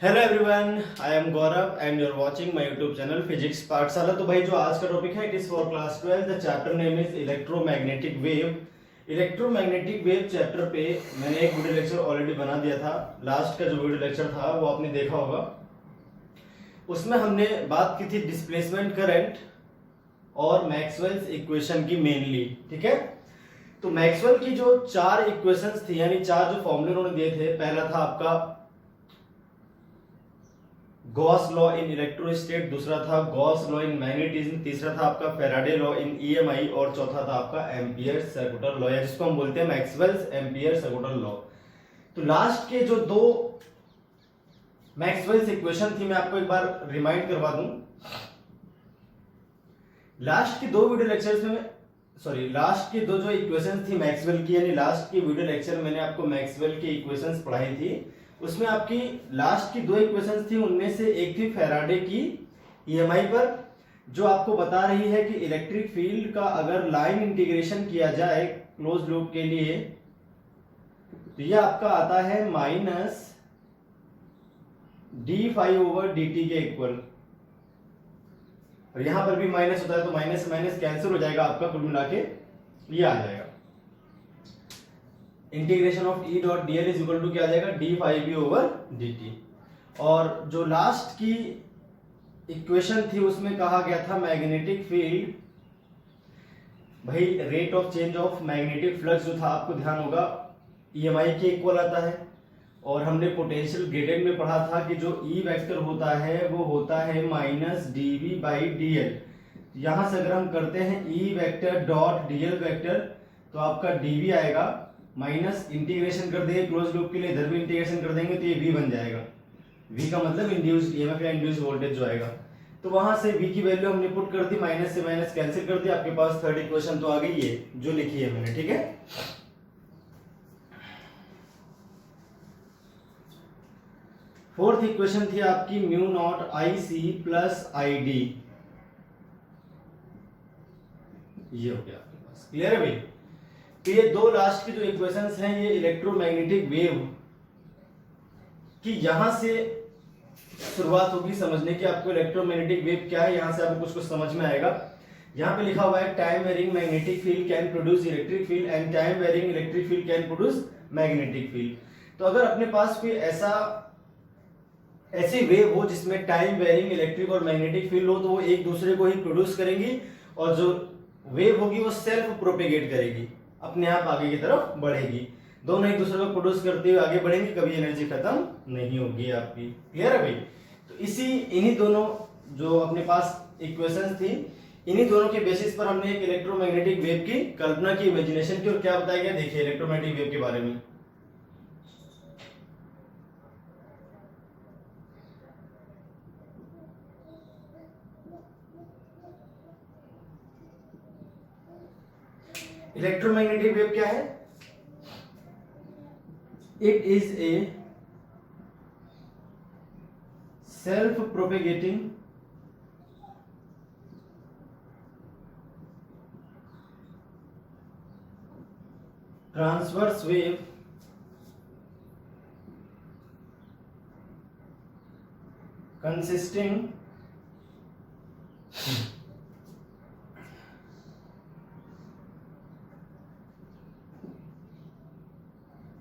Hello everyone, I am Gaurav and you are watching my YouTube channel physics Pathshala. तो भाई जो आज का टॉपिक है it is for class 12। The chapter name is electromagnetic wave. Electromagnetic wave chapter पे मैंने एक वीडियो लेक्चर ऑलरेडी बना दिया था। लास्ट का जो वीडियो लेक्चर था वो आपने देखा होगा। उसमें हमने बात की थी डिस्प्लेसमेंट करंट और मैक्सवेल्स इक्वेशन की मेनली। ठीक है, तो मैक्सवेल की जो चार इक्वेशंस थी यानी चार जो फॉर्मूले उन्होंने दिए थे, पहला था आपका गॉस लॉ इन इलेक्ट्रोस्टेट, दूसरा था गॉस लॉ इन मैग्नेटिज्म, तीसरा था आपका फैराडे लॉ इन ईएमआई और चौथा था आपका एम्पियर सर्कुलर लॉ, या जिसको हम बोलते हैं मैक्सवेल्स एम्पियर सर्कुलर लॉ। तो लास्ट के जो दो मैक्सवेल्स इक्वेशन थी मैं आपको एक बार रिमाइंड करवा दूं। लास्ट के दो वीडियो लेक्चर्स में लास्ट की दो जो इक्वेशंस थी मैक्सवेल की, यानी लास्ट की वीडियो लेक्चर में मैंने आपको मैक्सवेल की इक्वेशंस पढ़ाई थी। उसमें आपकी लास्ट की दो इक्वेशंस थी, उनमें से एक थी फैराडे की ईएमआई पर, जो आपको बता रही है कि इलेक्ट्रिक फील्ड का अगर लाइन इंटीग्रेशन किया जाए क्लोज लूप के लिए तो यह आपका आता है माइनस d∅/dt के इक्वल। और यहां पर भी माइनस होता है तो माइनस से माइनस कैंसिल हो जाएगा, आपका कुल मिला के ये आ जाएगा integration of E dot d l is equal to क्या आ जाएगा d∅v/dt। और जो लास्ट की इक्वेशन थी उसमें कहा गया था मैग्नेटिक फील्ड, भाई rate of change of magnetic flux जो था आपको ध्यान होगा ईएमआई के इक्वल आता है। और हमने पोटेंशियल ग्रेडियंट में पढ़ा था कि जो ई वेक्टर होता है वो होता है माइनस dv/dl। यहां से अगर हम करते हैं E vector dot dl vector तो आपका dv आएगा, माइनस इंटीग्रेशन कर देंगे क्लोज लूप के लिए, इधर भी इंटीग्रेशन कर देंगे तो ये v बन जाएगा। v का मतलब इंड्यूस्ड ईएमएफ या इंड्यूस्ड वोल्टेज जो आएगा। तो वहां से v की वैल्यू हमने पुट कर दी, माइनस से माइनस कैंसिल कर दिया, आपके पास थर्ड इक्वेशन तो आ गई है जो लिखी है मैंने। ठीक है, फोर्थ इक्वेशन थी आपकी mu naught I c plus I d, ये हो गया आपके पास। क्लियर है भाई? तो ये दो लास्ट की जो इक्वेशंस हैं ये इलेक्ट्रोमैग्नेटिक वेव कि यहां से शुरुआत होगी समझने की आपको इलेक्ट्रोमैग्नेटिक वेव क्या है, यहां से आपको कुछ कुछ समझ में आएगा। यहां पे लिखा हुआ है time varying magnetic field can produce electric field and time varying electric field can produce magnetic field. तो अगर अपने पास कोई ऐसी वेव हो जिसमें टाइम वेरिंग इलेक्ट्रिक और मैग्नेटिक फील्ड हो तो वो एक दूसरे को ही प्रोड्यूस करेंगी, और जो वेव होगी वो सेल्फ प्रोपेगेट करेगी, अपने आप आगे की तरफ बढ़ेगी। दोनों एक दूसरे को प्रोड्यूस करते हुए आगे बढ़ेंगे, कभी एनर्जी खत्म नहीं होगी आपकी। क्लियर है भाई? तो इन्हीं दोनों जो अपने पास इक्वेशंस थी, इन्हीं दोनों के बेसिस पर हमने एक इलेक्ट्रोमैग्नेटिक वेव की कल्पना की, इमेजिनेशन की। और क्या बताया गया देखिए इलेक्ट्रोमैग्नेटिक वेव के बारे में। इलेक्ट्रोमैग्नेटिक वेव क्या है? It is a self propagating transverse wave consisting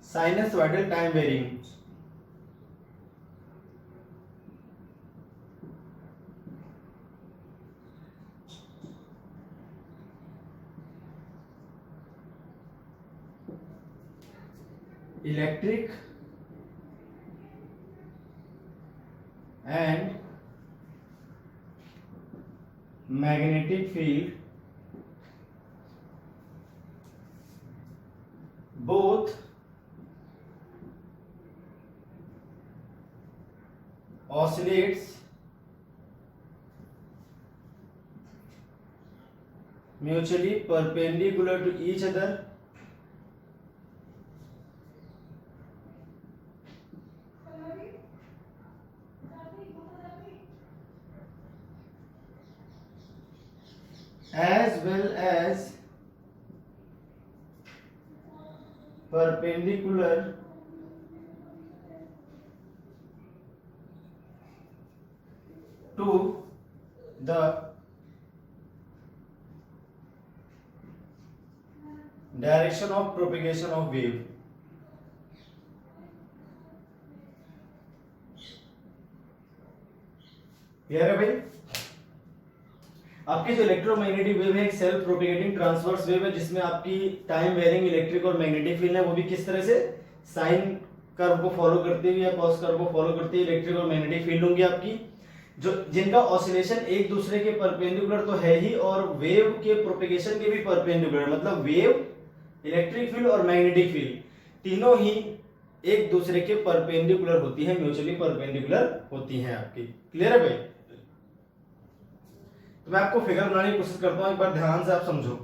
sinusoidal time varying electric and magnetic field both oscillates mutually perpendicular to each other as well as perpendicular to the direction of propagation of wave. Clear है भाई? आपकी जो electromagnetic wave है एक self propagating transverse wave है, जिसमें आपकी time varying electric और मैग्नेटिक फील्ड है वो भी किस तरह से साइन कर्व को फॉलो करते हुए या कॉस कर्व को फॉलो करते हुए इलेक्ट्रिक और मैग्नेटिक फील्ड होंगी आपकी, जो जिनका ऑसिलेशन एक दूसरे के परपेंडिकुलर तो है ही और वेव के प्रोपेगेशन के भी परपेंडिकुलर, मतलब वेव, इलेक्ट्रिक फील्ड और मैग्नेटिक फील्ड तीनों ही एक दूसरे के परपेंडिकुलर होती है, म्यूचुअली परपेंडिकुलर होती हैं आपकी। क्लियर है भाई? तो मैं आपको फिगर बनाने की कोशिश करता हूं, एक बार ध्यान से आप समझो।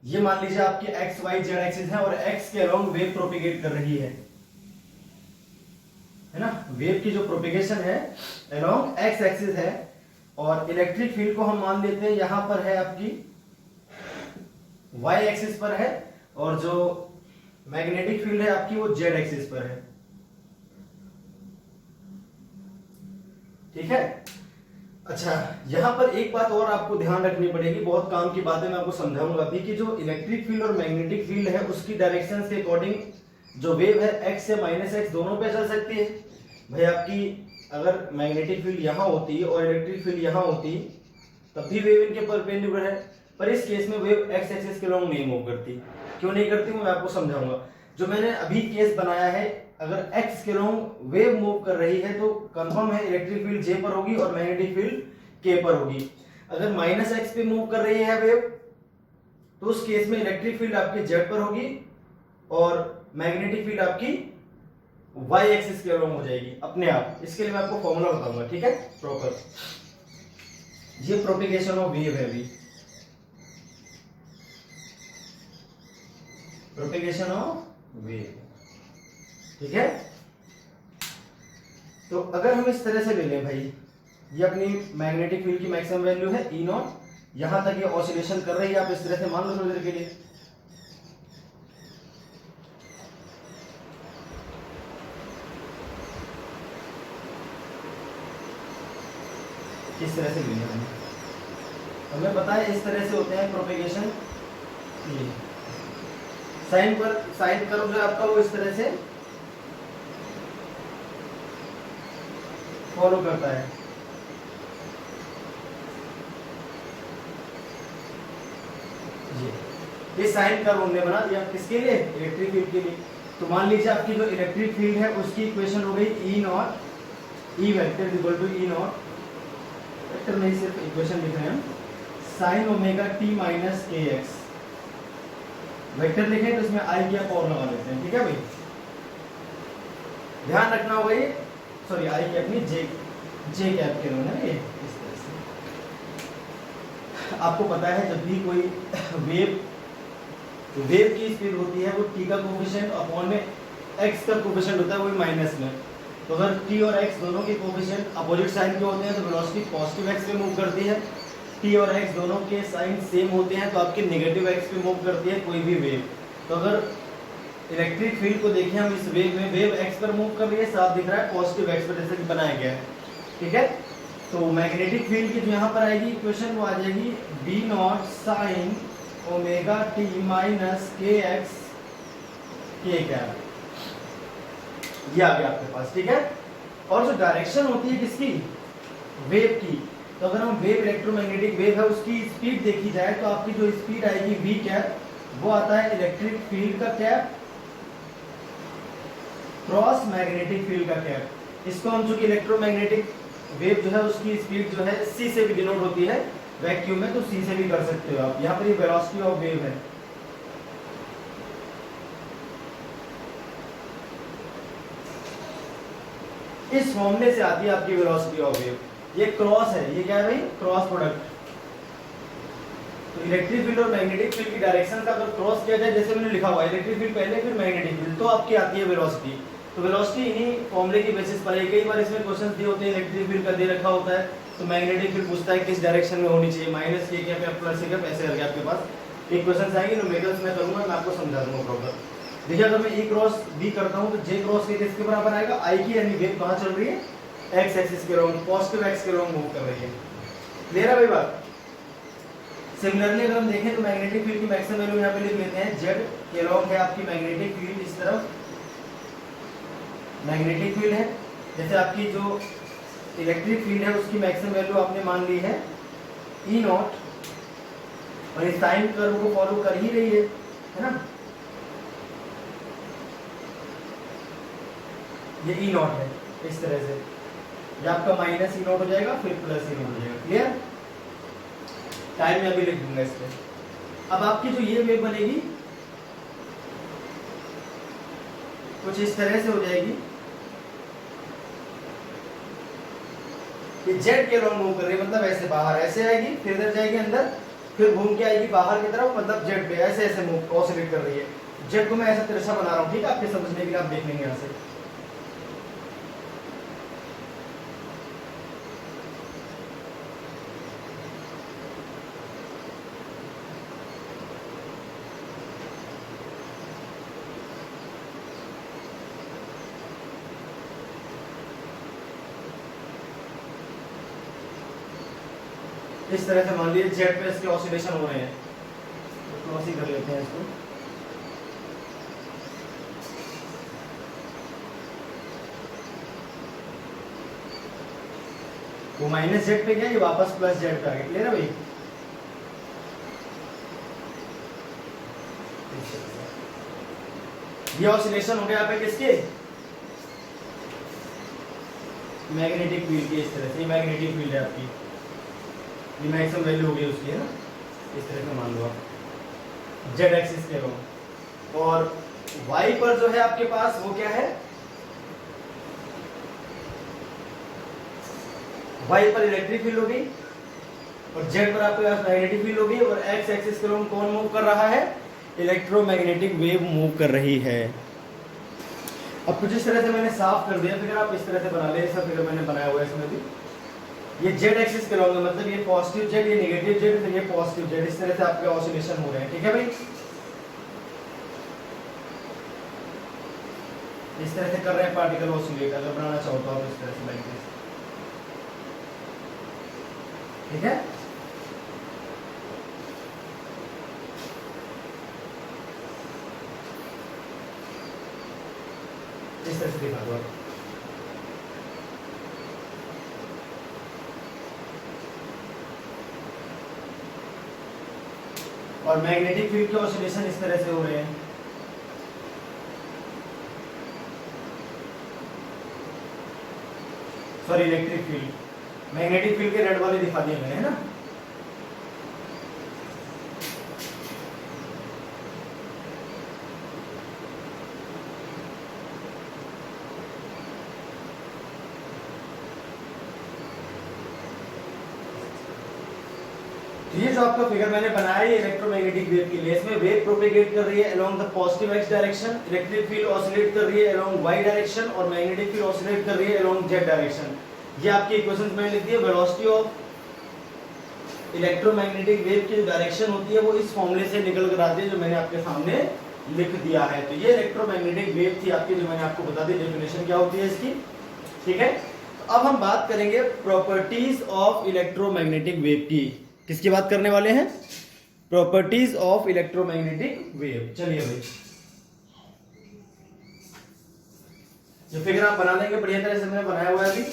ये मान लीजिए आपकी एक्स वाई जेड एक्सिस है और एक्स के अलोंग वेव प्रोपेगेट कर रही है ना? वेव की जो प्रोपेगेशन है अलोंग एक्स एक्सिस है और इलेक्ट्रिक फील्ड को हम मान लेते हैं यहां पर है आपकी वाई एक्सिस पर है और जो मैग्नेटिक फील्ड है आपकी वो जेड एक्सिस पर है। ठीक है? अच्छा, यहां पर एक बात और आपको ध्यान रखनी पड़ेगी, बहुत काम की बात है, मैं आपको समझाऊंगा अभी कि जो इलेक्ट्रिक फील्ड और मैग्नेटिक फील्ड है उसकी डायरेक्शन के अकॉर्डिंग जो वेव है एक्स से माइनस एक्स दोनों पे चल सकती है। भाई आपकी अगर मैग्नेटिक फील्ड यहां होती और इलेक्ट्रिक फील्ड यहां होती तब भी वेव इनके परपेंडिकुलर है, पर इस केस में वेव एक्स एक्सिस के अलोंग नहीं मूव करती। क्यों नहीं करती मैं आपको समझाऊंगा। जो मैंने अभी केस बनाया है, अगर एक्स के अलोंग वेव मूव कर रही है तो कंफर्म है इलेक्ट्रिक फील्ड जे पर होगी और मैग्नेटिक फील्ड के पर होगी। अगर माइनस एक्स पे मूव कर रही है वेव तो उस केस में इलेक्ट्रिक फील्ड आपके जेड पर होगी और मैग्नेटिक फील्ड आपकी वाई एक्सिस के अलोंग हो जाएगी अपने आप। इसके लिए मैं आपको फॉर्मूला बताऊंगा, ठीक है, प्रॉपर। ये प्रोपेगेशन ऑफ वेव है अभी, प्रोपेगेशन ऑफ वेव, ठीक है। तो अगर हम इस तरह से ले लें भाई, ये अपनी मैग्नेटिक फील्ड की मैक्सिमम वैल्यू है ई नॉट, यहां तक ये ऑसिलेशन कर रही है, आप इस तरह से मान लो थोड़ी देर के लिए। किस तरह से लेंगे हमें पता है, इस तरह से होते हैं प्रोपेगेशन। साइन पर साइन कर्व जो आपका वो इस तरह से फॉलो करता है। ये साइन कर्व हमने बना दिया किसके लिए? इलेक्ट्रिक फील्ड के लिए। तो मान लीजिए आपकी जो इलेक्ट्रिक फील्ड है उसकी इक्वेशन हो गई E naught, E vector equal to E naught, vector नहीं सिर्फ इक्वेशन लिख रहे हैं हम, साइन ओमेगा टी माइनस के एक्स। वेक्टर लिखे तो इसमें आई की आप और लगा लेते हैं, ठीक है भाई। ध्यान रखना होगा ये, सॉरी आई की अपनी जे कैप के लोग है ये इस तरह से। आपको पता है जब भी कोई वेव की स्पीड होती है वो टी का कोफिशिएंट अपॉन में एक्स का कोफिशिएंट होता है, वो माइनस में। तो अगर टी और एक्स दोनों के कोफिशिएंट अपोजिट साइन के होते हैं तो वेलोसिटी पॉजिटिव एक्स पे मूव करती है। टी और एक्स दोनों के साइन सेम होते हैं तो आपके नेगेटिव एक्स पे मूव करती है कोई भी वेव। तो अगर इलेक्ट्रिक फील्ड को देखें हम, इस वेव में वेव एक्स पर मूव कर रही है, साफ दिख रहा है पॉजिटिव एक्स पर, जैसे कि बनाया गया है, ठीक है। तो मैग्नेटिक फील्ड की जो यहाँ पर आएगी इक्वेशन वो आ जाएगी B naught sine omega T minus के एक्स के कैप, ये आ गया आपके पास, ठीक है। और जो डायरेक्शन होती है किसकी? वेव की। तो अगर हम वेव इलेक्ट्रोमैग्नेटिक वेव है उसकी स्पीड देखी जाए तो आपकी जो स्पीड आएगी वी कैप, वो आता है इलेक्ट्रिक फील्ड का कैप क्रॉस मैग्नेटिक फील्ड का कैप। इसको हम चूंकि इलेक्ट्रोमैग्नेटिक वेव जो है उसकी स्पीड जो है सी से भी डिनोट होती है वैक्यूम में, तो सी से भी कर सकते हो आप। यहाँ पर ये वेलोसिटी ऑफ वेव है, इस फॉर्मूले से आती है आपकी वेलोसिटी ऑफ वेव। ये क्रॉस है, ये क्या है भाई? Cross product. तो इलेक्ट्रिक फील्ड और मैग्नेटिक फील्ड की डायरेक्शन का अगर क्रॉस किया जाए, जैसे मैंने लिखा हुआ है इलेक्ट्रिक फील्ड पहले फिर मैग्नेटिक फील्ड, तो आपकी आती है वेलोसिटी। तो वेलोसिटी इन्हीं फॉर्मूले की बेसिस पर है। कई बार इसमें क्वेश्चन दिए होते हैं, इलेक्ट्रिक फील्ड का दे रखा होता है तो मैग्नेटिक फील्ड पूछता है किस डायरेक्शन में होनी चाहिए, माइनस के कैप या प्लस के कैप, ऐसे करके आपके पास एक क्वेश्चन आएंगे। न्यूमेरिकल्स में करूंगा, मैं आपको समझा दूंगा प्रॉपर। देखिए अगर मैं E क्रॉस B करता हूं तो J क्रॉस K किसके बराबर आएगा, I की, यानी वेव कहां चल रही है, x एक्सिस के अलोंग, पॉजिटिव x के अलोंग मूव कर रही है। क्लियर है भाई बात। सिमिलरली अगर हम देखें तो मैग्नेटिक फील्ड की मैक्सिमम वैल्यू यहां पे लिख लेते हैं, Z के अलोंग है आपकी मैग्नेटिक फील्ड, इस तरफ मैग्नेटिक फील्ड है। जैसे आपकी जो इलेक्ट्रिक फील्ड है उसकी मैक्सिमम वैल्यू आपने मान ली है E नॉट, और इस साइन कर्व को फॉलो कर ही रही है ना, ये E नॉट है। इस तरह से ये आपका माइनस E नॉट हो जाएगा, फिर प्लस E नॉट हो जाएगा। क्लियर, टाइम में अभी लिख दूंगा इस पे। अब आपकी जो ये वेव बनेगी कुछ इस तरह से हो जाएगी, ये जेड के अलोंग मूव कर रही है, मतलब ऐसे बाहर ऐसे आएगी, फिर इधर जाएगी अंदर, फिर घूम के आएगी बाहर की तरफ, मतलब जेड पे ऐसे ऐसे मूव ऑसिलेट कर रही है। जेड को मैं ऐसा तिरछा बना रहा हूँ, ठीक है, आपके समझने के लिए, आप देख लेंगे यहाँ से। इस तरह से मान लीजिए जेड पे इसके ऑसिलेशन हो रहे हैं, तो क्रॉस ही कर लेते हैं इसको। वो माइनस जेड पे गया, ये वापस प्लस जेड पे आ गया। क्लियर है भाई। ये ऑसिलेशन हो गया यहाँ पे किसके, मैग्नेटिक फील्ड की। इस तरह से मैग्नेटिक फील्ड है आपकी, ये मैक्सिमम वैल्यू होगी उसकी, है ना, इस तरह से मान लो आप जेड एक्सिस के अलोंग। और वाई पर जो है आपके पास वो क्या है, वाई पर इलेक्ट्रिक फील्ड होगी, और जेड पर आपके पास मैग्नेटिक फील्ड होगी, और एक्स एक्सिस के अलोंग कौन मूव कर रहा है, इलेक्ट्रोमैग्नेटिक वेव मूव कर रही है। अब कुछ इस तरह से मैंने साफ कर दिया, फिगर आप इस तरह से बना ले, ऐसा फिगर मैंने बनाया हुआ है इसमें भी। ये जेड एक्सिस के अलोंग, मतलब ये पॉजिटिव जेड, ये नेगेटिव जेड, फिर ये पॉजिटिव जेड, इस तरह से आपके ऑसिलेशन हो रहे हैं। ठीक है भाई, इस तरह से कर रहे हैं पार्टिकल ऑसिलेट। अगर बनाना चाहो तो आप इस तरह से लाइक दिस, ठीक है। इस तरह से दिखा दो। और मैग्नेटिक फील्ड के ऑसिलेशन इस तरह से हो रहे हैं। Sorry, electric field, magnetic field के रेड वाले दिखा दिए मैंने, है ना। ये जो आपका फिगर मैंने बनाया है इलेक्ट्रोमैग्नेटिक वेव के लिए, इसमें वेव प्रोपेगेट कर रही है along the positive x direction, electric field oscillate कर रही है अलोंग वाई डायरेक्शन, और मैग्नेटिक फील्ड ऑसिलेट कर रही है अलोंग जेड डायरेक्शन। ये आपकी इक्वेशंस मैंने लिख दी है। वेलोसिटी ऑफ इलेक्ट्रोमैग्नेटिक वेव की जो डायरेक्शन होती है वो इस फॉर्मूले से निकल कर आती है, जो मैंने आपके सामने लिख दिया है। तो ये इलेक्ट्रोमैग्नेटिक वेव थी आपकी, जो मैंने आपको बता दी डेफिनेशन क्या होती है इसकी। ठीक है, अब हम बात करेंगे प्रॉपर्टीज ऑफ इलेक्ट्रोमैग्नेटिक वेव की। किसकी बात करने वाले हैं, प्रॉपर्टीज ऑफ इलेक्ट्रोमैग्नेटिक वेव। चलिए भाई, जो फिगर आप बना लेंगे बढ़िया तरह से, मैंने बनाया हुआ है अभी।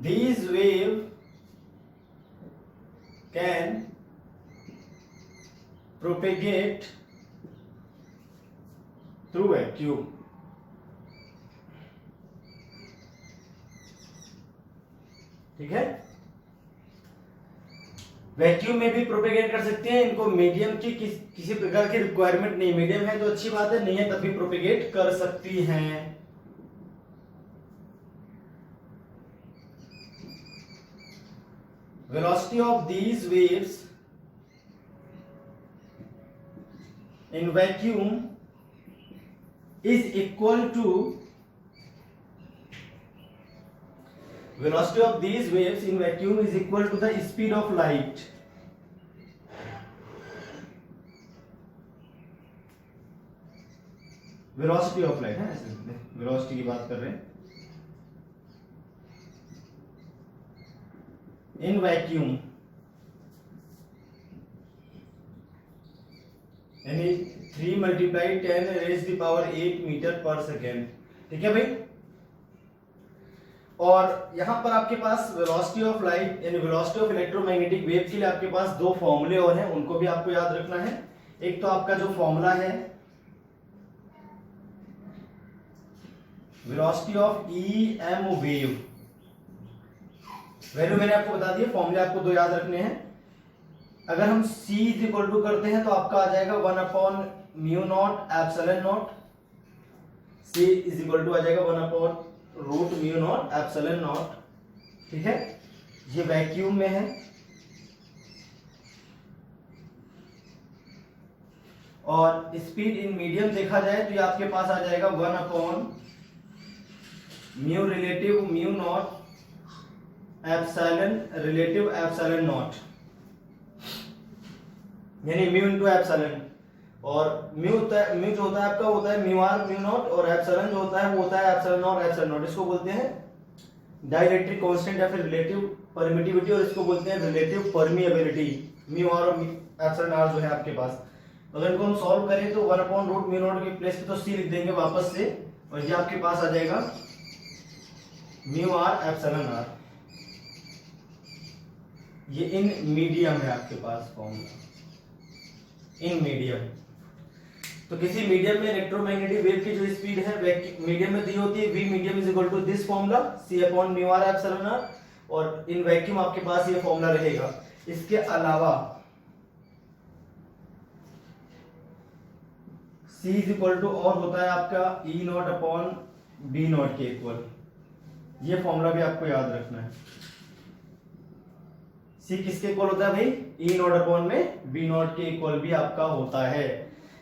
These wave can propagate through vacuum. ठीक है। वैक्यूम में भी प्रोपेगेट कर सकते हैं, इनको मीडियम की किसी प्रकार की रिक्वायरमेंट नहीं, मीडियम है तो अच्छी बात है, नहीं है तब भी प्रोपेगेट कर सकती हैं। Velocity of these waves in vacuum is equal to velocity of these waves in vacuum is equal to the speed of light. velocity of light है, velocity की बात कर रहे हैं। in vacuum यानी 3 multiply 10 raised to the power 8 metre पर second. ठीक है भाई। और यहां पर आपके पास वेलोसिटी ऑफ लाइट यानी वेलोसिटी ऑफ इलेक्ट्रोमैग्नेटिक वेव के लिए आपके पास दो फॉर्मूले और हैं, उनको भी आपको याद रखना है। एक तो आपका जो फॉर्मूला है velocity of E M wave, value मैंने आपको बता दी, फॉर्मूले आपको दो याद रखने हैं। अगर हम c इज इक्वल टू करते हैं तो आपका आ जाएगा 1/μ0 c इज इक्वल टू आ जाएगा 1/√μ0 ठीक है। ये वैक्यूम में है और स्पीड इन मीडियम देखा जाए तो ये आपके पास आ जाएगा 1/μ relative μ0 epsilon relative epsilon naught, यानी म्यू इंटू एप्सिलॉन। और म्यू जो होता है आपका होता है म्यू आर म्यू नॉट, और एप्सिलॉन जो होता है वो होता है एप्सिलॉन और एप्सिलॉन नॉट। इसको बोलते हैं डाइलेक्ट्रिक कांस्टेंट या फिर रिलेटिव परमिटिविटी, और इसको बोलते हैं रिलेटिव परमिएबिलिटी। म्यू आर और एप्सिलॉन आर जो है आपके पास, अगर इनको हम सॉल्व करें तो 1/√μ0 के प्लेस पे तो सी लिख देंगे वापस से, और ये आपके पास आ जाएगा म्यू आर एप्सिलॉन आर। ये इन मीडियम है आपके पास फॉर्मूला, इन मीडियम। तो किसी मीडियम में इलेक्ट्रोमैग्नेटिक वेव की जो स्पीड है मीडियम में दी होती है, v medium is equal to this formula c/μr epsilon r, और इन वैक्यूम आपके पास ये फॉर्मूला रहेगा। इसके अलावा c इज इक्वल टू और होता है आपका E0/B0 के इक्वल, ये फॉर्मूला भी आपको याद रखना है। c किसके इक्वल होता है भाई? E0/B0 के इक्वल भी आपका होता है,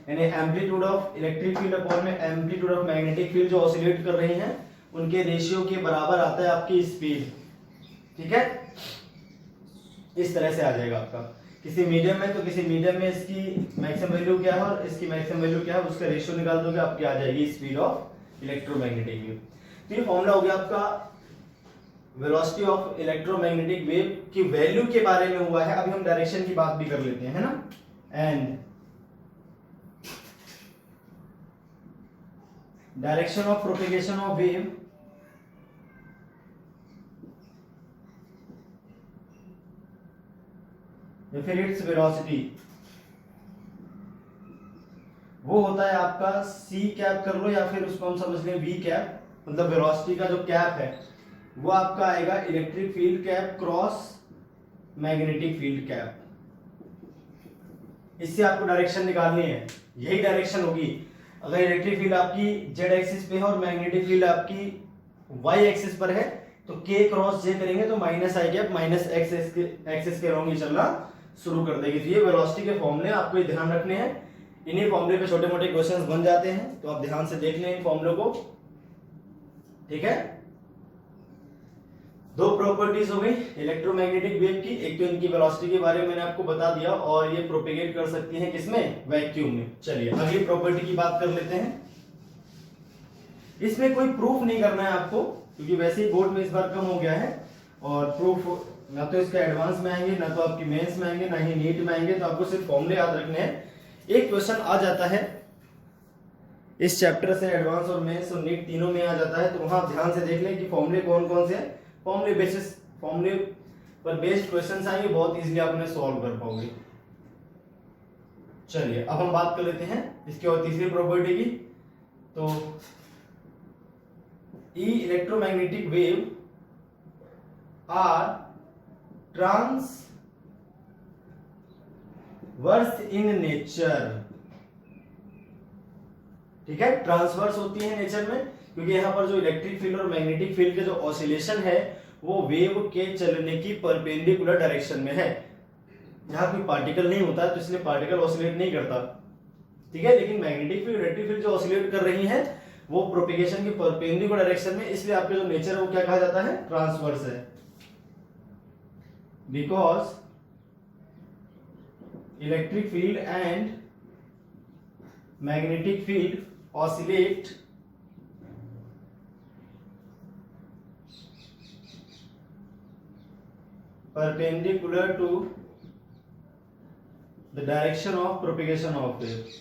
यानी amplitude of electric field upon में एम्पलीट्यूड ऑफ मैग्नेटिक फील्ड जो ऑसिलेट कर रही हैं उनके रेशियो के बराबर आता है आपकी स्पीड। ठीक है, इस तरह से आ जाएगा आपका। किसी मीडियम में तो किसी मीडियम में इसकी मैक्सिमम वैल्यू क्या है और इसकी मैक्सिमम वैल्यू क्या है, उसका रेशियो निकाल दोगे आपकी आ जाएगी स्पीड ऑफ इलेक्ट्रोमैग्नेटिक वेव। तो ये फॉर्मूला हो गया आपका वेलोसिटी ऑफ इलेक्ट्रोमैग्नेटिक वेव की वैल्यू के बारे में हुआ है। अभी हम डायरेक्शन की बात भी कर लेते हैं, है ना। And direction of propagation of wave या फिर इट्स वेलोसिटी, वो होता है आपका c कैप कर लो या फिर उसको हम समझ लें v कैप, मतलब वेलोसिटी का जो कैप है वो आपका आएगा electric field cap cross magnetic field cap. इससे आपको डायरेक्शन निकालनी है, यही डायरेक्शन होगी। अगर इलेक्ट्रिक फील्ड आपकी z एक्सिस पे है और मैग्नेटिक फील्ड आपकी y एक्सिस पर है तो k क्रॉस j करेंगे तो minus i cap minus x axis के अराउंड चलना शुरू कर देगी। तो ये वेलोसिटी के फॉर्मूले आपको ये ध्यान रखने हैं, इन्हीं फॉर्मूले पे छोटे मोटे क्वेश्चंस बन जाते हैं, तो आप ध्यान से देख लें इन फॉर्मूलों को। ठीक है, दो प्रॉपर्टीज हो गई इलेक्ट्रोमैग्नेटिक वेव की, एक तो इनकी वेलोसिटी के बारे में मैंने आपको बता दिया और ये प्रोपेगेट कर सकती हैं किसमें? वैक्यूम में। चलिए अगली प्रॉपर्टी की बात कर लेते हैं। इसमें कोई प्रूफ नहीं करना है आपको, क्योंकि वैसे ही बोर्ड में इस बार कम हो गया है और प्रूफ ना तो इसका एडवांस में आएंगे, ना तो आपकी मेंस में आएंगे, ना ही नीट में आएंगे, तो आपको सिर्फ फॉर्मूले याद रखने हैं। एक क्वेश्चन आ जाता है इस चैप्टर से, एडवांस और मेंस और नीट तीनों में आ जाता है, तो वहां ध्यान से देख लें कि फॉर्मूले कौन कौन से हैं। फॉर्मूले पर बेस्ड क्वेश्चंस आएंगे, बहुत इजीली आप उन्हें सॉल्व कर पाओगे। चलिए अब हम बात कर लेते हैं इसके और तीसरी प्रॉपर्टी की। तो ई electromagnetic wave are transverse in nature. ठीक है, ट्रांसवर्स होती है नेचर में, क्योंकि यहां पर जो इलेक्ट्रिक फील्ड और मैग्नेटिक फील्ड के जो ऑसिलेशन है वो वेव के चलने की परपेंडिकुलर डायरेक्शन में है। यहाँ कोई पार्टिकल नहीं होता है तो इसलिए पार्टिकल ऑसिलेट नहीं करता। ठीक है, लेकिन मैग्नेटिक फील्ड इलेक्ट्रिक फील्ड जो ऑसिलेट कर रही है वो प्रोपेगेशन की परपेंडिकुलर डायरेक्शन में, इसलिए आपके जो नेचर है वो क्या कहा जाता है, ट्रांसवर्स है। Because electric field and magnetic field oscillate perpendicular to the direction of propagation of wave।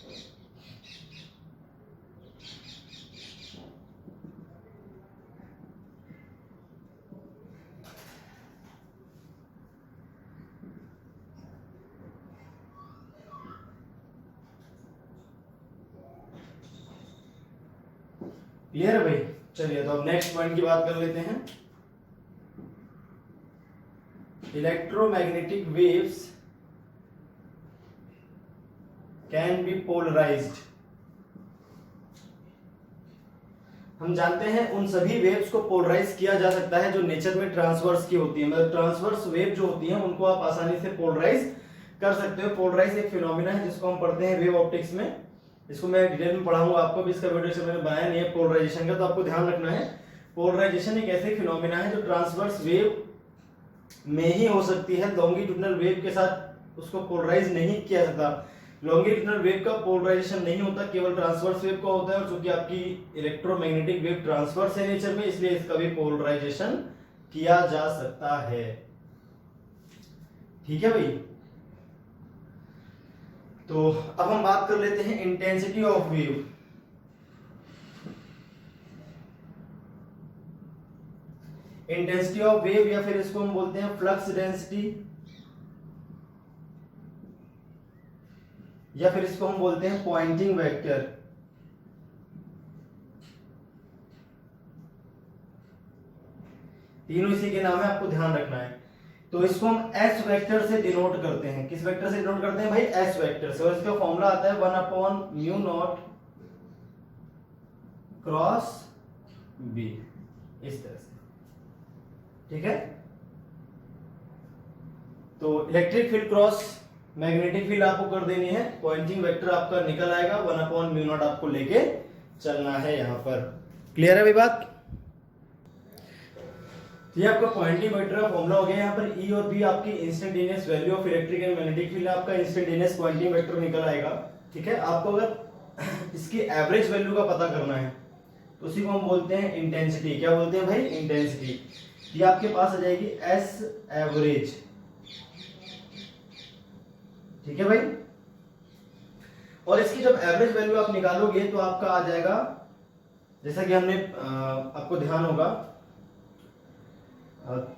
Clear है भाई? चलिए तो अब नेक्स्ट पॉइंट की बात कर लेते हैं। Electromagnetic waves can be polarised. हम जानते हैं उन सभी वेव्स को पोलराइज किया जा सकता है जो नेचर में ट्रांसवर्स की होती है। मतलब ट्रांसवर्स वेव जो होती है उनको आप आसानी से पोलराइज कर सकते हो। पोलराइज एक फिनोमिना है जिसको हम पढ़ते हैं वेव ऑप्टिक्स में। इसको मैं डिटेल में पढ़ाऊंगा आपको, भी इसका वीडियो से मैंने बनाया नहीं है पोलराइजेशन का, तो आपको ध्यान रखना है पोलराइजेशन एक ऐसे फिनोमिना है जो ट्रांसवर्स वेव में ही हो सकती है। लॉन्गिट्यूडनल वेव के साथ उसको पोलराइज नहीं किया जाता। लॉन्गिट्यूडनल वेव का पोलराइजेशन नहीं होता, केवल ट्रांसवर्स वेव का होता है। और चूंकि आपकी इलेक्ट्रोमैग्नेटिक वेव ट्रांसवर्स है नेचर में, इसलिए इसका भी पोलराइजेशन किया जा सकता है। ठीक है भाई? तो अब हम बात कर लेते हैं intensity of wave. Intensity of wave या फिर इसको हम बोलते हैं फ्लक्स डेंसिटी, या फिर इसको हम बोलते हैं पॉइंटिंग वेक्टर। तीनों इसी के नाम है, आपको ध्यान रखना है। तो इसको हम एस वेक्टर से डिनोट करते हैं। किस वेक्टर से डिनोट करते हैं भाई? एस वेक्टर से। और इसका फॉर्मूला आता है 1/μ0 क्रॉस बी, इस तरह से। ठीक है, तो electric field cross magnetic field आपको कर देनी है, पॉइंटिंग वेक्टर आपका निकल आएगा, 1/μ0 आपको लेके चलना है यहां पर। क्लियर है भाई बात? ये आपका पॉइंटिंग वेक्टर का फॉर्मूला हो गया। यहाँ पर ई और बी आपकी instantaneous value of electric and magnetic field, आपका इंस्टेंटेनियस पॉइंटिंग वेक्टर निकल आएगा। ठीक है, आपको अगर इसकी एवरेज वैल्यू का पता करना है तो उसी को हम बोलते हैं इंटेंसिटी। क्या बोलते हैं भाई? इंटेंसिटी। ये आपके पास आ जाएगी एस एवरेज। ठीक है भाई? और इसकी जब एवरेज वैल्यू आप निकालोगे तो आपका आ जाएगा, जैसा कि हमने आपको ध्यान होगा,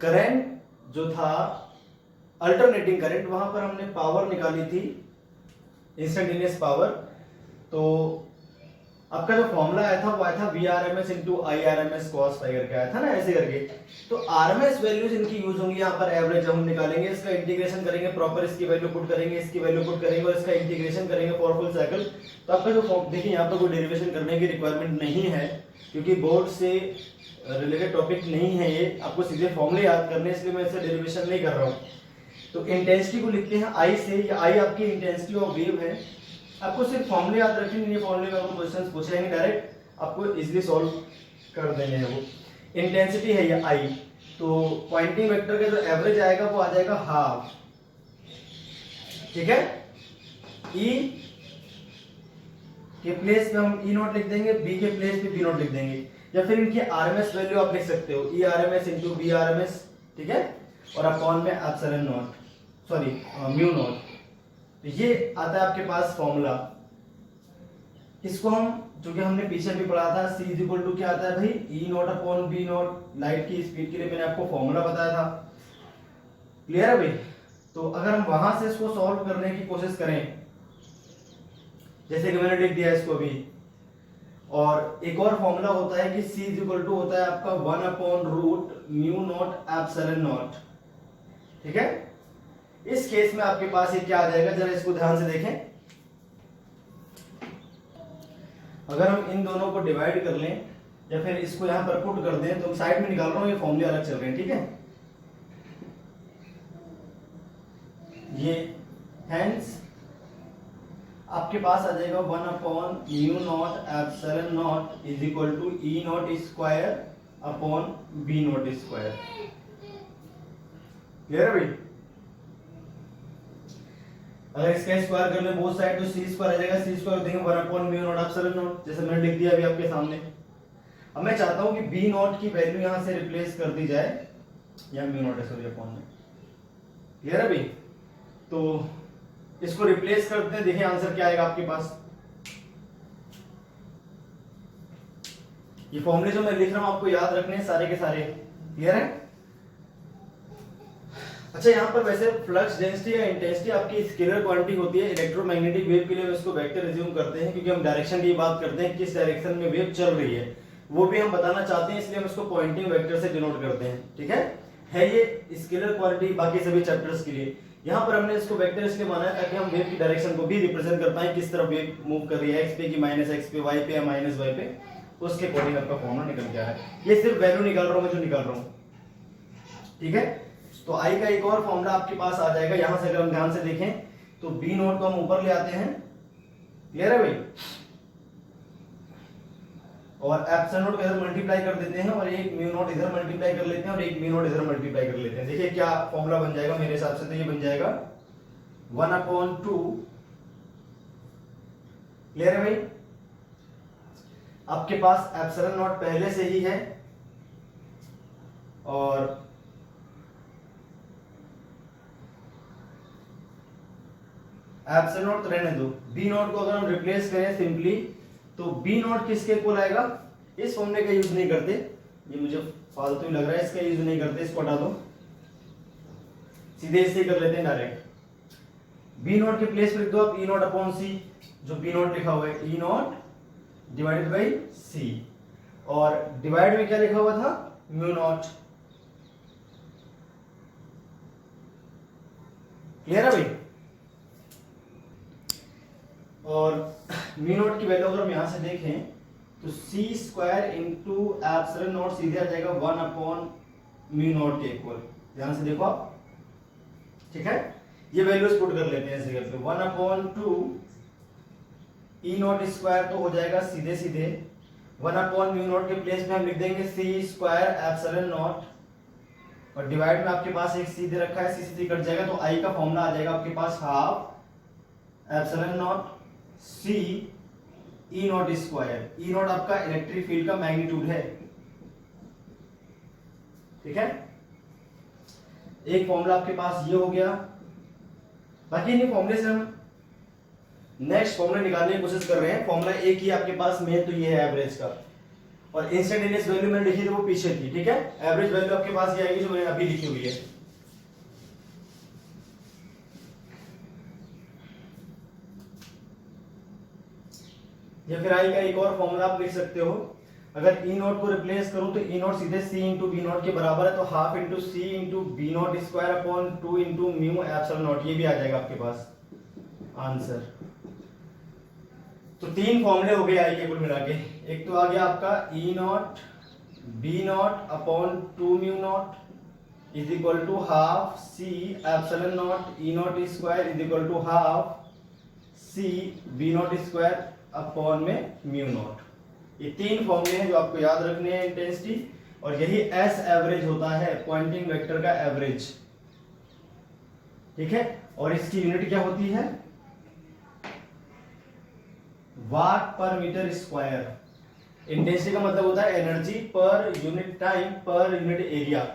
करंट जो था अल्टरनेटिंग करंट, वहां पर हमने पावर निकाली थी, इंस्टेंटेनियस पावर। तो आपका जो फॉर्मूला आया था वो आया था VRMS into IRMS cos phi करके आया था ना, ऐसे करके। तो RMS वैल्यूज इनकी यूज होंगी यहाँ पर। एवरेज हम निकालेंगे, इसका इंटीग्रेशन करेंगे, प्रॉपर इसकी वैल्यू पुट करेंगे, इसकी वैल्यू पुट करेंगे और इसका इंटीग्रेशन करेंगे फॉर फुल साइकिल। तो आपका जो देखिए यहाँ पर कोई डेरिवेशन करने की रिक्वायरमेंट नहीं है, क्योंकि बोर्ड से रिलेटेड टॉपिक नहीं है ये, आपको सीधे फॉर्मूले याद करने, इसलिए मैं इससे डेरिवेशन नहीं कर रहा हूँ। तो इंटेंसिटी को लिखते हैं I से, या I आपकी इंटेंसिटी ऑफ वेव है। आपको सिर्फ फॉर्मूले याद रखेंगे, ये फॉर्मूले में आपको क्वेश्चंस पूछेंगे डायरेक्ट, आपको इजीली सॉल्व कर देने हैं। वो इंटेंसिटी है ये I। तो पॉइंटिंग वेक्टर का जो एवरेज आएगा वो आ जाएगा हाफ। ठीक है, E के प्लेस पे हम E0 लिख देंगे, B के प्लेस पे B0 लिख देंगे, या फिर इनकी RMS वैल्यू आप लिख सकते हो, ERMS इंटू VRMS। ठीक है, और अपॉन में epsilon not, sorry mu naught. तो ये आता है आपके पास फॉर्मूला। इसको हम, जो कि हमने पीछे भी पढ़ा था, C इज इक्वल टू क्या आता है भाई? E0 upon B0। लाइट की स्पीड के लिए मैंने आपको फॉर्मूला बताया था। क्लियर है भाई? तो अगर हम वहां से इसको सॉल्व करने की कोशिश करें, जैसे कि मैंने लिख दिया इसको भी, और एक और फॉर्मूला होता है कि C इज इक्वल टू होता है आपका 1/√μ0 एप्सिलॉन नॉट। ठीक है, इस केस में आपके पास ये क्या आ जाएगा, जरा इसको ध्यान से देखें। अगर हम इन दोनों को डिवाइड कर लें या फिर इसको यहां पर पुट कर दें, तो हम साइड में निकाल रहा हूं, ये फॉर्मूले अलग चल रहे हैं। ठीक है, ये हेंस आपके पास आ जाएगा 1/μ0 epsilon naught is equal to E0 square upon B0 square. Clear है भाई? अगर इसका स्क्वायर कर ले बोथ साइड तो C स्क्वायर आ जाएगा, C स्क्वायर देंगे 1/μ0 एप्सिलॉन नॉट, जैसे मैंने लिख दिया अभी आपके सामने। अब मैं चाहता हूं कि B0 की वैल्यू यहां से रिप्लेस कर दी जाए, या μ0 है सॉरी अपॉन में। क्लियर है भाई? तो इसको रिप्लेस करते हैं, देखिए आंसर क्या आएगा आपके पास। ये फॉर्मूले जो मैं लिख रहा हूं आपको याद रखने हैं सारे के सारे। क्लियर है? अच्छा, यहाँ पर वैसे फ्लक्स डेंसिटी या इंटेंसिटी आपकी स्केलर क्वांटिटी होती है। इलेक्ट्रोमैग्नेटिक वेव के लिए हम इसको वेक्टर रिज्यूम करते हैं, क्योंकि हम डायरेक्शन की बात करते हैं, किस डायरेक्शन में वेव चल रही है वो भी हम बताना चाहते हैं, इसलिए हम इसको पॉइंटिंग वेक्टर से डिनोट करते हैं। ठीक है ये स्केलर क्वांटिटी बाकी सभी चैप्टर्स के लिए। यहाँ पर हमने इसको वेक्टर इसलिए माना है ताकि हम वेव की डायरेक्शन को भी रिप्रेजेंट कर पाए, किस तरफ वेव मूव कर रही है, एक्स पे की माइनस एक्स पे, वाई पे या माइनस वाई पे, उसके अकॉर्डिंग आपका फॉर्मूला निकल गया है। ये सिर्फ वैल्यू निकाल रहा हूं मैं, जो निकाल रहा हूं। ठीक है, तो आई का एक और फॉर्मूला आपके पास आ जाएगा। यहां से अगर हम ध्यान से देखें तो B0 को हम ऊपर ले आते हैं। क्लियर है भाई? और एप्सिलॉन नॉट को इधर मल्टीप्लाई कर देते हैं, और एक μ0 इधर मल्टीप्लाई कर लेते हैं, और एक μ0 इधर मल्टीप्लाई कर लेते हैं। देखिए क्या फॉर्मूला बन जाएगा मेरे हिसाब से, तो ये बन जाएगा 1/2। क्लियर है भाई? आपके पास एप्सिलॉन नॉट पहले से ही है, और एप्सिलॉन नॉट रहने दो। B0 को अगर हम रिप्लेस करें सिंपली, तो B0 किसके इक्वल आएगा, इस फॉर्मूले का यूज नहीं करते, ये मुझे फालतू ही लग रहा है, इसका यूज नहीं करते, इसको हटा दो, सीधे इससे कर लेते हैं डायरेक्ट। B0 के प्लेस पर लिख दो आप E0/C, जो B0 लिखा हुआ है E0 डिवाइडेड बाई C, और डिवाइड में क्या लिखा हुआ था, μ0। क्लियर है भाई? और μ0 की वैल्यू अगर हम यहां से देखें तो C square into epsilon not सीधे आ जाएगा 1/μ0 के इक्वल। ध्यान से देखो आप। ठीक है, ये वैल्यूज पुट कर लेते हैं इस जगह पे। 1/2 E0 स्क्वायर तो हो जाएगा सीधे सीधे 1/μ0 के प्लेस में हम लिख देंगे C स्क्वायर एप्सिलॉन नॉट, और डिवाइड में आपके पास एक C दे रखा है, C से कट जाएगा, तो I का फॉर्मूला आ जाएगा आपके पास half epsilon naught C E0 square. E0 आपका इलेक्ट्रिक फील्ड का मैग्नीट्यूड है। ठीक है, एक फॉर्मूला आपके पास ये हो गया। बाकी इन्हीं फॉर्मूले से हम नेक्स्ट फॉर्मूला निकालने की कोशिश कर रहे हैं। फॉर्मूला एक ही आपके पास मेन तो ये है एवरेज का, और इंस्टेंटेनियस वैल्यू मैंने लिखी थी वो पीछे थी। ठीक है, एवरेज वैल्यू आपके पास ये आएगी जो मैंने अभी लिखी हुई है। या फिर आई का एक और फॉर्मूला आप लिख सकते हो। अगर E0 को रिप्लेस करूं तो E0 सीधे C इंटू B0 के बराबर है, तो half into C into B0 square upon 2 into mu epsilon not, ये भी आ जाएगा आपके पास आंसर। तो तीन फॉर्मूले हो गए आई के कुल मिला के। एक तो आ गया आपका E0 B0 upon 2 mu naught is equal to half C epsilon naught E0 square is equal to half C B0 square upon में म्यू नॉट। ये तीन फॉर्मूले हैं जो आपको याद रखने हैं इंटेंसिटी, और यही एस एवरेज होता है, पॉइंटिंग वेक्टर का एवरेज। ठीक है, और इसकी यूनिट क्या होती है, वाट पर मीटर स्क्वायर। इंटेंसिटी का मतलब होता है energy per unit time per unit area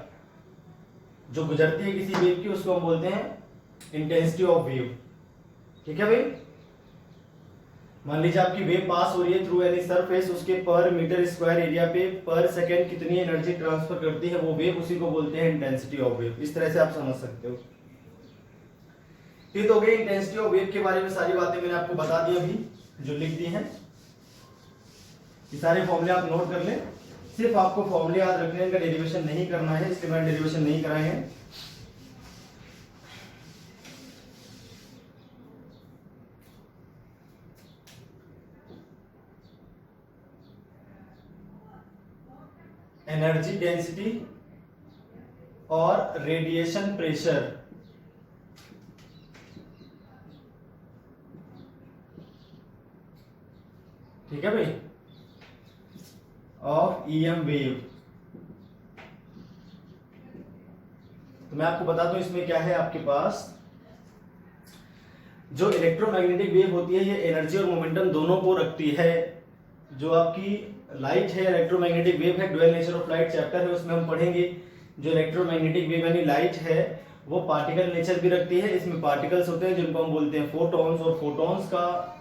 जो गुजरती है किसी वेव की, उसको हम बोलते हैं इंटेंसिटी ऑफ वेव। ठीक है भाई, मान लीजिए आपकी वेव पास हो रही है थ्रू एनी सरफेस, उसके पर मीटर स्क्वायर एरिया पे पर सेकंड कितनी एनर्जी ट्रांसफर करती है वो वेव, उसी को बोलते हैं इंटेंसिटी ऑफ वेव। इस तरह से आप समझ सकते हो। ये तो हो गई इंटेंसिटी ऑफ वेव के बारे में सारी बातें मैंने आपको बता दी अभी जो लिख दी हैं। ये सारे फॉर्मूले आप नोट कर लें, सिर्फ आपको फॉर्मूले याद रखने हैं, इनका डेरिवेशन नहीं करना है, इसके मैंने डेरिवेशन नहीं कराए हैं। एनर्जी डेंसिटी और रेडिएशन प्रेशर, ठीक है भाई, ऑफ ईएम वेव। तो मैं आपको बता दूं इसमें क्या है आपके पास, जो इलेक्ट्रोमैग्नेटिक वेव होती है ये एनर्जी और मोमेंटम दोनों को रखती है। जो आपकी लाइट है, इलेक्ट्रोमैग्नेटिक वेव है, dual nature of light chapter है, उसमें हम पढ़ेंगे। जो इलेक्ट्रोमैग्नेटिक वेव यानी लाइट है वो पार्टिकल नेचर भी रखती है। इसमें पार्टिकल्स होते हैं जिनको हम बोलते हैं फोटॉन्स, और फोटॉन्स का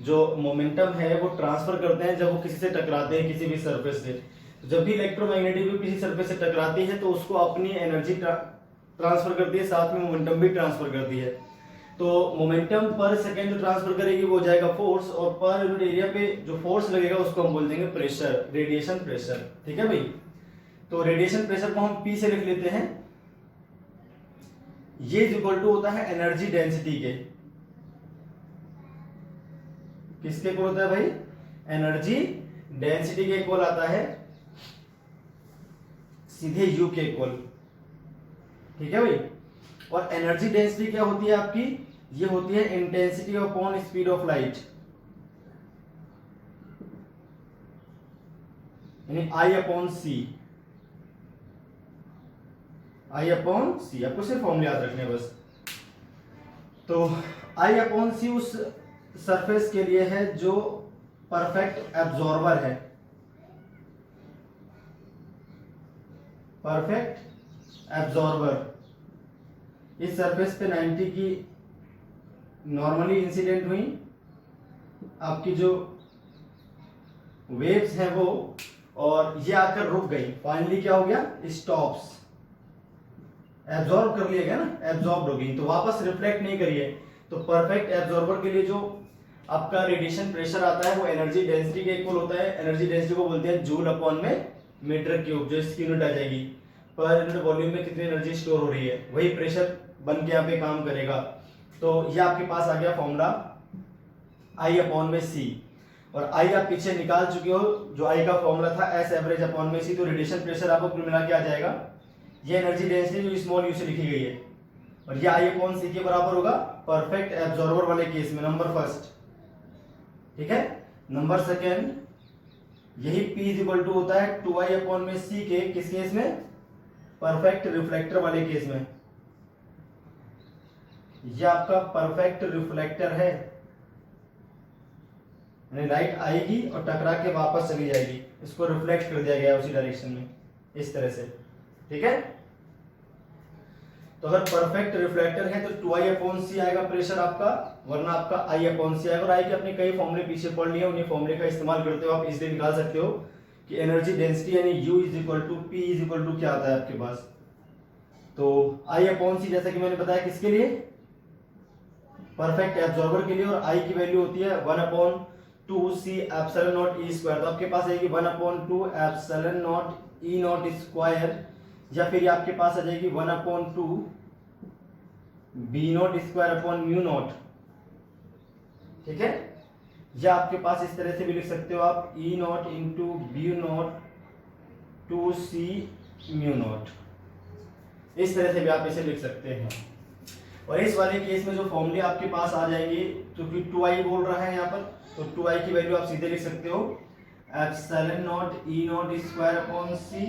जो मोमेंटम है वो ट्रांसफर करते हैं जब वो किसी से टकराते हैं, किसी भी सरफेस से। जब भी इलेक्ट्रोमैग्नेटिक वेव किसी सरफेस से टकराती है तो उसको अपनी एनर्जी ट्रांसफर करती है, साथ में मोमेंटम भी ट्रांसफर करती है। तो मोमेंटम पर सेकेंड जो ट्रांसफर करेगी वो जाएगा फोर्स, और पर यूनिट एरिया पे जो फोर्स लगेगा उसको हम बोल देंगे प्रेशर, रेडिएशन प्रेशर, ठीक है भाई। तो रेडिएशन प्रेशर को हम P से लिख लेते हैं, ये इक्वल टू होता है एनर्जी डेंसिटी के, किसके इक्वल होता है भाई, एनर्जी डेंसिटी के इक्वल आता है, सीधे U के इक्वल, ठीक है भाई। और एनर्जी डेंसिटी क्या होती है आपकी, ये होती है intensity upon speed of light, यानी I upon C, I upon C, आपको सिर्फ फॉर्मूले याद रखने हैं बस। तो I अपॉन सी उस सरफेस के लिए है जो परफेक्ट एब्जॉर्बर है, परफेक्ट एब्जॉर्बर। इस सरफेस पे 90 की नॉर्मली इंसिडेंट हुई, आपकी जो वेव्स हैं वो, और ये आकर रुक गई, फाइनली क्या हो गया, स्टॉप्स, एब्जॉर्ब कर लिया गया ना, एब्जॉर्ब हो गई, तो वापस रिफ्लेक्ट नहीं करिए। तो परफेक्ट एब्जॉर्बर के लिए जो आपका रेडिएशन प्रेशर आता है वो एनर्जी डेंसिटी के इक्वल होता है। एनर्जी डेंसिटी को बोलते हैं जूल अपॉन में मीटर क्यूब, जो इसकी यूनिट आ जाएगी, पर यूनिट वॉल्यूम में कितनी एनर्जी स्टोर हो रही है, वही प्रेशर बन के यहाँ पे काम करेगा। तो ये आपके पास आ गया फॉर्मूला I अपॉन में C, और I आप पीछे निकाल चुके हो, जो I का फॉर्मूला था S एवरेज अपॉन में C। तो रेडिएशन प्रेशर आपको कुल मिला के आ जाएगा, ये एनर्जी डेंसिटी जो स्मॉल u से लिखी गई है, और ये I अपॉन C के बराबर होगा परफेक्ट एब्जॉर्बर वाले केस में, नंबर फर्स्ट, ठीक है। नंबर सेकेंड, यही P इज इक्वल टू होता है 2I अपॉन में C के, किस केस में, परफेक्ट रिफ्लेक्टर वाले केस में। ये आपका परफेक्ट रिफ्लेक्टर है, यानी लाइट आएगी और टकरा के वापस चली जाएगी, इसको रिफ्लेक्ट कर दिया गया है उसी डायरेक्शन में, इस तरह से, ठीक है। तो अगर परफेक्ट रिफ्लेक्टर है तो 2I अपॉन सी आएगा प्रेशर आपका, वरना आपका I अपॉन सी आएगा। और I के अपने कई फॉर्मूले पीछे पढ़ लिए, उन्हीं फॉर्मूले का इस्तेमाल करते हो आप इसलिए निकाल सकते हो कि एनर्जी डेंसिटी यानी U is equal to P is equal to क्या आता है आपके पास, तो I अपॉन सी, जैसा कि मैंने बताया किसके लिए, परफेक्ट एब्जॉर्बर के लिए, और I की वैल्यू होती है 1/2 C epsilon not E square. तो आपके पास आएगी 1/2 epsilon not E not square, या फिर आपके पास आ जाएगी 1/2 B not square upon mu naught, ठीक है। या आपके पास इस तरह से भी लिख सकते हो आप, E naught into B naught 2C mu naught, इस तरह से भी आप इसे लिख सकते हैं। और इस वाले केस में जो फॉर्मूले आपके पास आ जाएंगे, क्योंकि 2I बोल रहा है यहाँ पर, तो 2I की वैल्यू आप सीधे लिख सकते हो epsilon not E not square upon C।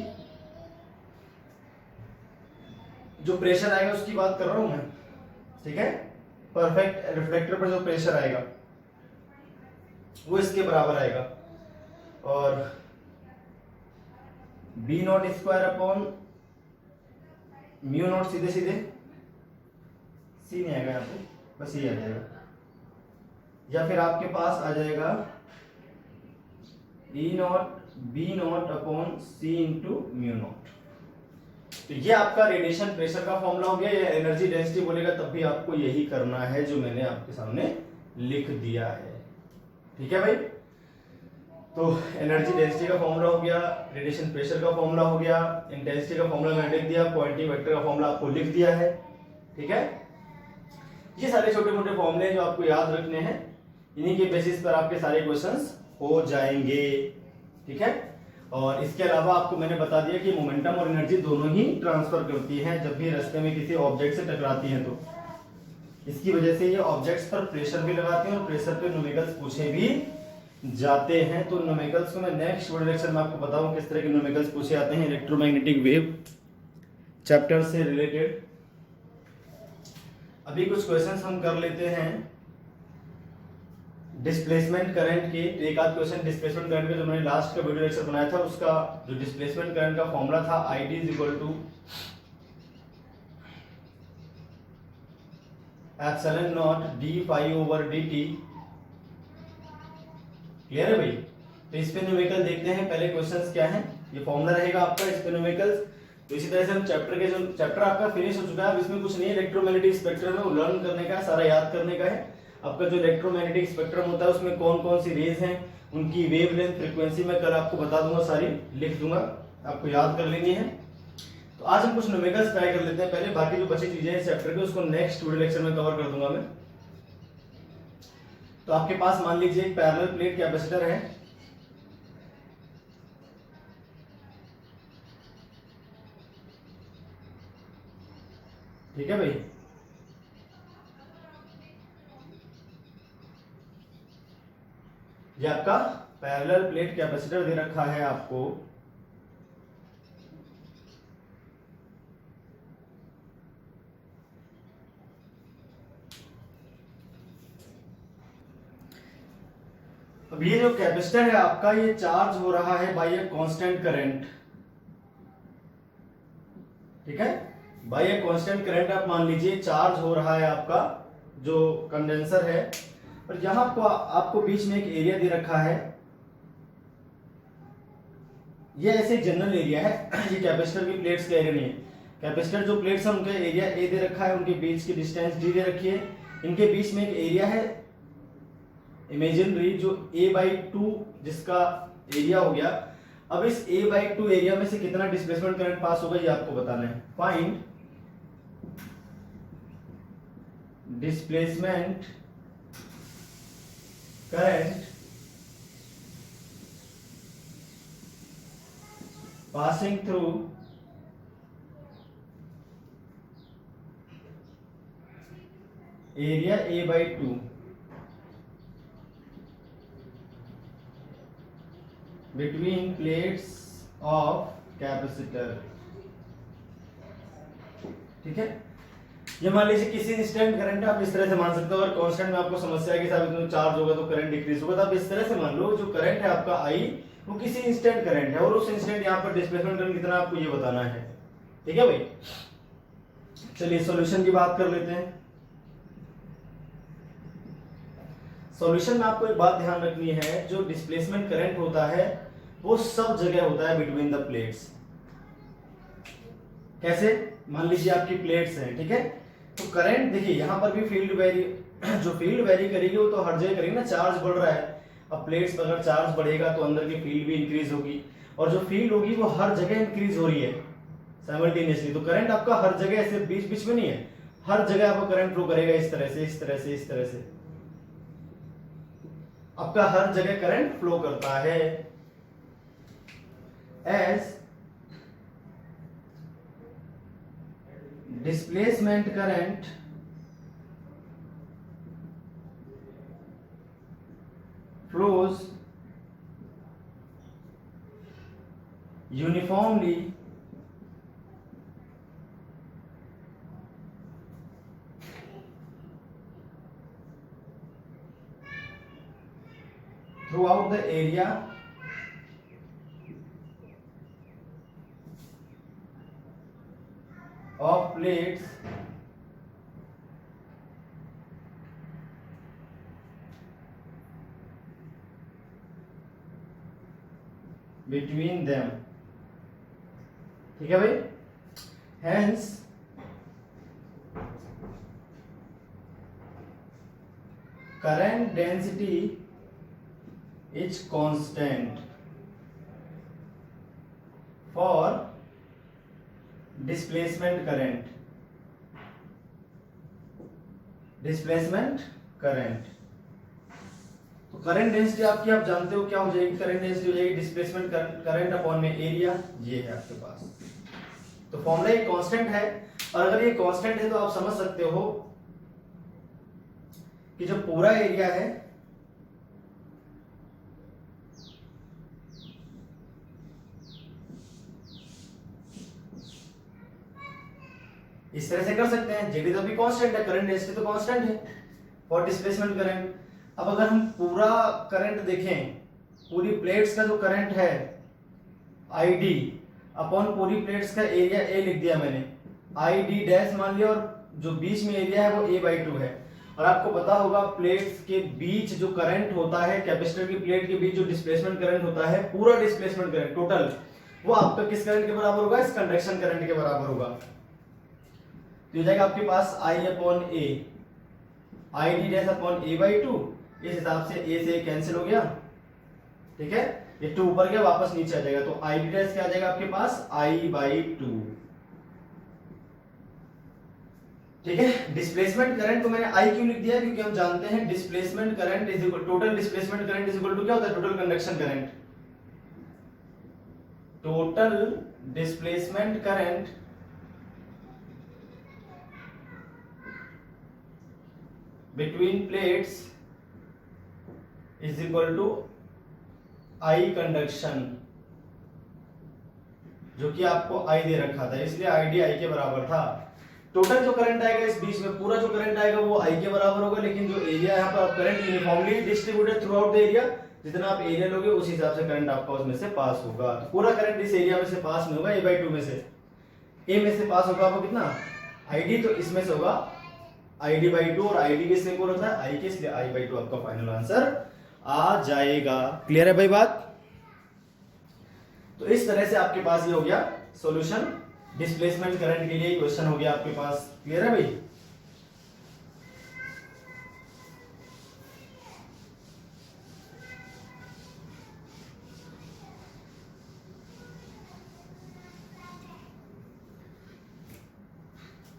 जो प्रेशर आएगा उसकी बात कर रहा हूं मैं, ठीक है। परफेक्ट रिफ्लेक्टर पर जो प्रेशर आएगा वो इसके बराबर आएगा, और B not square upon mu naught, सीधे सीधे C नहीं आएगा यहाँ पे, बस ये आ जाएगा, या फिर आपके पास आ जाएगा E not B not upon C into mu naught. तो ये आपका रेडिएशन प्रेशर का फॉर्मूला हो गया। या एनर्जी डेंसिटी बोलेगा तब भी आपको यही करना है जो मैंने आपके सामने लिख दिया है, ठीक है भाई। तो एनर्जी डेंसिटी का फॉर्मूला हो गया, रेडिएशन प्रेशर का फॉर्मूला हो गया, इंटेंसिटी का फॉर्मूला मैंने लिख दिया, पॉइंटिंग वेक्टर का फॉर्मूला आपको लिख दिया है। ठीक है, ये सारे छोटे मोटे फॉर्मूले जो आपको याद रखने हैं, इन्हीं के बेसिस पर आपके सारे क्वेश्चंस हो जाएंगे। ठीक है, और इसके अलावा आपको मैंने बता दिया कि मोमेंटम और एनर्जी दोनों ही ट्रांसफर करती हैं जब भी रास्ते में किसी ऑब्जेक्ट से टकराती हैं, तो इसकी वजह से ये ऑब्जेक्ट्स पर प्रेशर भी लगाते हैं और प्रेशर पे न्यूमेरिकल्स पूछे भी जाते हैं। तो न्यूमेरिकल्स को मैं नेक्स्ट वीडियो लेक्चर में आपको बताऊं किस तरह के न्यूमेरिकल्स पूछे जाते हैं इलेक्ट्रोमैग्नेटिक वेव चैप्टर से रिलेटेड। अभी कुछ क्वेश्चंस हम कर लेते हैं डिस्प्लेसमेंट करंट के। एक आध क्वेश्चन डिस्प्लेसमेंट करंट का जो मैंने लास्ट का वीडियो लेक्चर बनाया था, उसका जो डिस्प्लेसमेंट करंट का फॉर्मूला था ID equal to epsilon naught d phi over dt। Clear है भाई? तो इस पे न्यूमेरिकल देखते हैं पहले क्वेश्चंस क्या है। ये फॉर्मूला रहेगा आपका इस पे न्यूमेरिकल्स। तो इसी तरह से हम चैप्टर के जो चैप्टर आपका फिनिश हो चुका है, अब इसमें कुछ नहीं है, इलेक्ट्रोमैग्नेटिक स्पेक्ट्रम है, वो लर्न करने का है, सारा याद करने का है। आपका जो इलेक्ट्रोमैग्नेटिक स्पेक्ट्रम होता है उसमें कौन कौन सी रेज हैं, उनकी वेवलेंथ फ्रीक्वेंसी मैं कल आपको बता दूंगा, सारी लिख दूंगा, आपको याद कर लेनी है। तो आज हम कुछ न्यूमेरिकल्स ट्राई कर लेते हैं पहले, बाकी जो बची चीजें हैं इस चैप्टर की उसको नेक्स्ट वीडियो लेक्चर में कवर कर दूंगा मैं। तो आपके पास मान लीजिए एक पैरेलल प्लेट कैपेसिटर है, ठीक है भाई। ये आपका पैरेलल प्लेट कैपेसिटर दे रखा है आपको, अब ये जो कैपेसिटर है आपका, ये चार्ज हो रहा है बाय ए कांस्टेंट करंट। ठीक है, बाय ए कांस्टेंट करंट आप मान लीजिए चार्ज हो रहा है आपका जो कंडेंसर है, और यहां आपको बीच में एक एरिया दे रखा है, ये ऐसे जनरल एरिया है, ये कैपेसिटर की प्लेट्स का एरिया नहीं है। कैपेसिटर जो प्लेट्स हैं उनका एरिया ए दे रखा है, उनके बीच की डिस्टेंस डी दे रखी है, इनके बीच में एक एरिया है इमेजिनरी जो a/2 जिसका एरिया हो गया। अब इस a/2 एरिया में से कितना डिस्प्लेसमेंट करंट पास होगा ये आपको बताना है। Find displacement current passing through area a/2 between plates of capacitor। ठीक है, ये मान लीजिए किसी इंस्टेंट करंट आप इस तरह से मान सकते हो, और कांस्टेंट में आपको समस्या है कि साहब इतना चार्ज होगा तो करंट डिक्रीज होगा, तो आप इस तरह से मान लो जो करंट है आपका I वो किसी इंस्टेंट करंट है, और उस इंस्टेंट यहाँ पर डिस्प्लेसमेंट करंट कितना आपको ये बताना है। ठीक है भाई, चलिए सॉल्यूशन की बात कर लेते हैं। सॉल्यूशन में आपको एक बात ध्यान रखनी है, जो डिस्प्लेसमेंट करंट होता है वो सब जगह होता है बिटवीन द प्लेट्स। कैसे? मान लीजिए आपकी प्लेट्स हैं, ठीक है, तो करंट देखिए यहाँ पर भी फील्ड वेरी जो फील्ड वेरी करेगी वो तो हर जगह करेगी ना, चार्ज बढ़ रहा है। अब प्लेट्स पर अगर चार्ज बढ़ेगा तो अंदर की फील्ड भी इंक्रीज होगी, और जो फील्ड होगी वो हर जगह इंक्रीज हो रही है साइमल्टेनियसली। तो करंट आपका हर जगह ऐसे बीच बीच में नहीं है, हर जगह आपका करंट फ्लो करेगा इस तरह से, इस तरह से, इस तरह से, आपका हर जगह करंट फ्लो करता है। As displacement current flows uniformly throughout the area of plates between them। ठीक है भाई, hence current density is constant for displacement current. तो करंट डेंसिटी आपकी आप जानते हो क्या हो जाएगी, करंट डेंसिटी हो जाएगी डिस्प्लेसमेंट करंट अपॉन में एरिया, ये है आपके पास। तो फॉर्मूला ये कांस्टेंट है, और अगर ये कांस्टेंट है तो आप समझ सकते हो कि जो पूरा एरिया है इस तरह से कर सकते हैं। जेडी तो भी कांस्टेंट है, करंट डेंसिटी तो कांस्टेंट है फॉर डिस्प्लेसमेंट करंट। अब अगर हम पूरा करंट देखें, पूरी प्लेट्स का जो करंट है आईडी अपॉन पूरी प्लेट्स का एरिया ए लिख दिया मैंने, आई डी डैश मान लिया, और जो बीच में एरिया है वो a/2 है। और आपको पता होगा प्लेट्स के बीच जो करंट होता है, कैपेसिटर की प्लेट के बीच जो डिस्प्लेसमेंट करंट होता है, पूरा डिस्प्लेसमेंट करंट टोटल, वो आपका किस करंट के बराबर होगा, इस कंडक्शन करंट के बराबर होगा। तो हो जाएगा आपके पास I upon A, I D dash upon a/2। इस हिसाब से a से कैंसिल हो गया, ठीक है, ये 2 ऊपर गया वापस नीचे आ जाएगा, तो आई डी डैश क्या आ जाएगा आपके पास I/2, ठीक है। डिस्प्लेसमेंट करंट तो मैंने I क्यों लिख दिया, क्योंकि हम जानते हैं displacement current is equal, total displacement current is equal to क्या होता है, total conduction current. Total displacement current between plates is equal to I conduction, जो कि आपको आई दे रखा था, इसलिए आई डी आई के बराबर था। टोटल जो करंट आएगा इस बीच में, पूरा जो करंट आएगा वो आई के बराबर होगा, लेकिन जो एरिया यहाँ पर current uniformly distributed through out the area, जितना आप एरिया लोगे उस हिसाब से करंट आपका उसमें से पास होगा। तो पूरा करंट इस एरिया में से पास नहीं होगा, a/2 में से, a में से पास होगा आपको कितना, id, तो इसमें से होगा id/2, और id किससे इक्वल होता है, i के, इसलिए i/2 आपका फाइनल आंसर आ जाएगा। क्लियर है भाई बात। तो इस तरह से आपके पास ये हो गया सॉल्यूशन, डिस्प्लेसमेंट करंट के लिए क्वेश्चन हो गया आपके पास। क्लियर है भाई।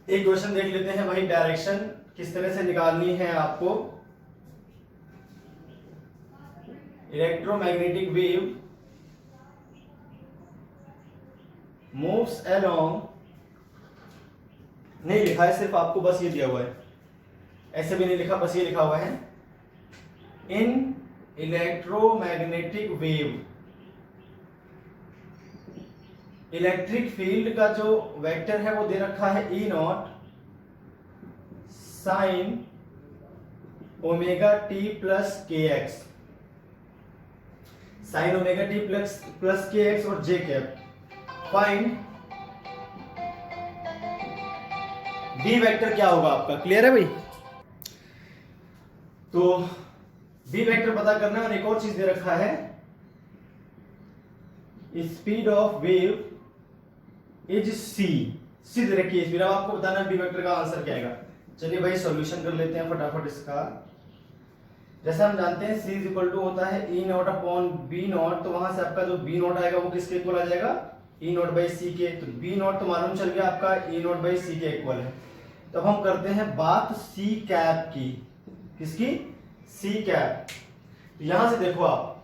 एक क्वेश्चन देख लेते हैं भाई, डायरेक्शन किस तरह से निकालनी है आपको। इलेक्ट्रोमैग्नेटिक वेव मूव्स अलोंग, नहीं लिखा है, सिर्फ आपको बस ये दिया हुआ है, ऐसे भी नहीं लिखा, बस ये लिखा हुआ है, in electromagnetic wave, electric field का जो वेक्टर है वो दे रखा है E0 sine omega T plus K X, sine omega T plus K X और J cap. Find B vector क्या होगा आपका। क्लियर है भाई। तो बी वेक्टर पता करना है, और एक और चीज दे रखा है, speed of wave is C दे रखी है स्पीड। अब आपको बताना है बी वेक्टर का आंसर क्या आएगा। चलिए भाई सॉल्यूशन कर लेते हैं फटाफट इसका। जैसे हम जानते हैं c इज इक्वल टू होता है E0 अपॉन B0, तो वहां से आपका जो B0 आएगा वो किसके इक्वल आ जाएगा, E0 बाई सी के। तो B0 तो मालूम चल गया आपका E0 बाई सी के इक्वल है। तो अब हम करते हैं बात C कैप की, किसकी, C कैप। तो यहां से देखो आप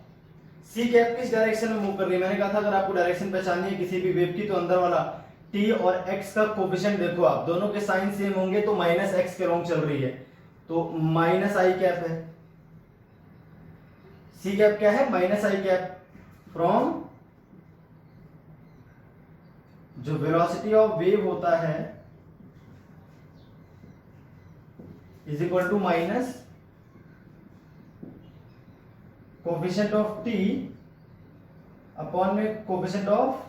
C कैप किस डायरेक्शन में मूव कर रही है। मैंने कहा था अगर आपको डायरेक्शन पहचाननी है किसी भी वेव की, तो अंदर वाला t और x का कोफिशिएंट देखो आप, दोनों के साइन सेम होंगे, तो माइनस एक्स के रोंग चल रही है, तो माइनस आई कैप है। C कैप क्या है, माइनस आई कैप फ्रॉम जो वेलोसिटी ऑफ वेव होता है is equal to minus coefficient of t upon में कोफिशिएंट ऑफ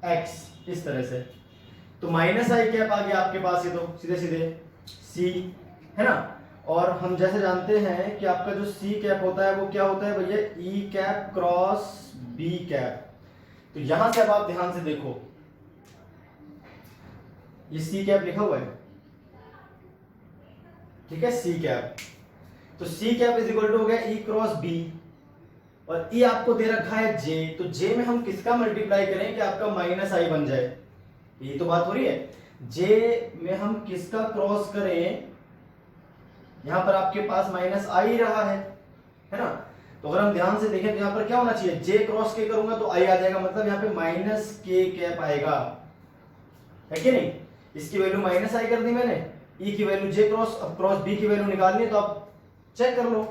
x, इस तरह से। तो माइनस आई कैप आ गया आपके पास, ये तो सीधे सीधे c है ना। और हम जैसे जानते हैं कि आपका जो c कैप होता है वो क्या होता है भैया, e cap cross b cap. तो यहां से अब आप ध्यान से देखो, ये c कैप लिखा हुआ है, ठीक है, c कैप। तो c cap is equal to हो गया e क्रॉस b, और ई आपको दे रखा है जे, तो जे में हम किसका मल्टीप्लाई करें कि आपका माइनस आई बन जाए, ये तो बात हो रही है। जे में हम किसका क्रॉस करें, यहां पर आपके पास माइनस आई रहा है ना। तो अगर हम ध्यान से देखें तो यहां पर क्या होना चाहिए, जे क्रॉस के करूंगा तो आई आ जाएगा, मतलब यहां पे माइनस के कैप आएगा, है कि नहीं। इसकी वैल्यू माइनस आई कर दी मैंने, ई की वैल्यू जे क्रॉस, अब क्रॉस बी की वैल्यू निकालनी है तो आप चेक कर लो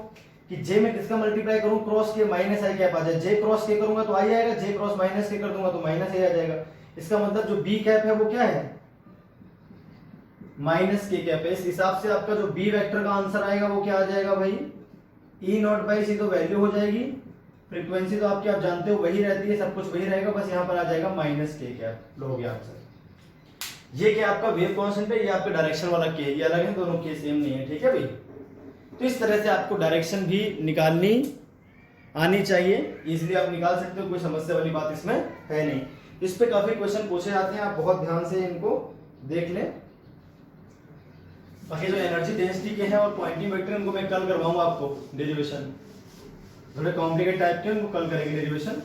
कि जे में किसका मल्टीप्लाई करूं, क्रॉस के माइनस आई कैप आ जाए, जे क्रॉस के करूंगा तो आई आएगा, जे क्रॉस माइनस के कर दूंगा तो माइनस आई आ जाएगा। इसका मतलब जो बी कैप है वो क्या है, माइनस के कैप है। इस हिसाब से आपका जो बी वेक्टर का आंसर आएगा वो क्या आ जाएगा भाई, ई नॉट बाई सी, तो वैल्यू हो जाएगी, फ्रीक्वेंसी तो आपकी आप जानते हो वही रहती है, सब कुछ वही रहेगा, बस यहाँ पर आ जाएगा माइनस के कैप, लो हो गया आंसर। ये क्या आपका वेव कांस्टेंट है, ये आपका डायरेक्शन वाला के, ये अलग है, दोनों के सेम नहीं है, ठीक है भाई। तो इस तरह से आपको डायरेक्शन भी निकालनी आनी चाहिए, इजीली आप निकाल सकते हो, कोई समस्या वाली बात इसमें है नहीं। इस पे काफी क्वेश्चन पूछे जाते हैं, आप बहुत ध्यान से इनको देख लें। बाकी जो एनर्जी डेंसिटी के हैं और पॉइंटिंग वेक्टर, इनको मैं कल करवाऊंगा आपको डेरिवेशन, थोड़े कॉम्प्लिकेटेड टाइप के, उनको कल करेंगे डेरिवेशन।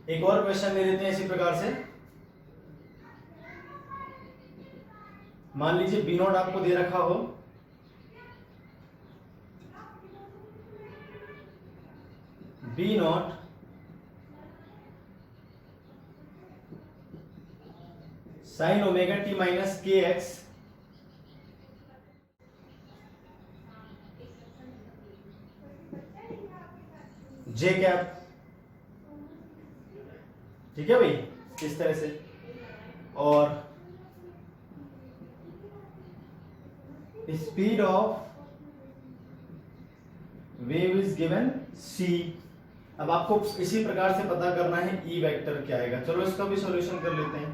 एक और क्वेश्चन ले लेते हैं इसी प्रकार से। मान लीजिए बी नॉट आपको दे रखा हो, B naught sine omega T minus के एक्स जे कैप, ठीक है भाई, इस तरह से। और speed of wave is given c. अब आपको इसी प्रकार से पता करना है ई वेक्टर क्या आएगा। चलो इसका भी सॉल्यूशन कर लेते हैं।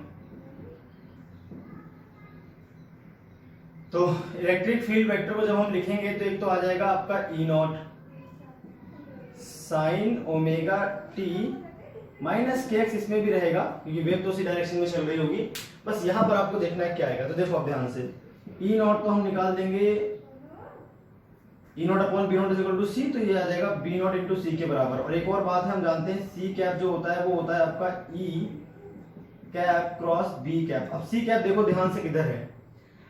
तो इलेक्ट्रिक फील्ड वेक्टर को जब हम लिखेंगे तो एक तो आ जाएगा आपका E naught sine omega T minus के एक्स, इसमें भी रहेगा क्योंकि वेव तो उसी डायरेक्शन में चल रही होगी। बस यहां पर आपको देखना है क्या आएगा। तो देखो आप ध्यान से, ई नॉट तो हम निकाल देंगे, E naught upon B naught is equal to C, तो ये आ जाएगा बी नॉट इंटू सी के बराबर। और एक और बात है, हम जानते हैं सी कैप जो होता है वो होता है आपका ई कैप क्रॉस बी कैप। अब सी कैप देखो ध्यान से किधर है,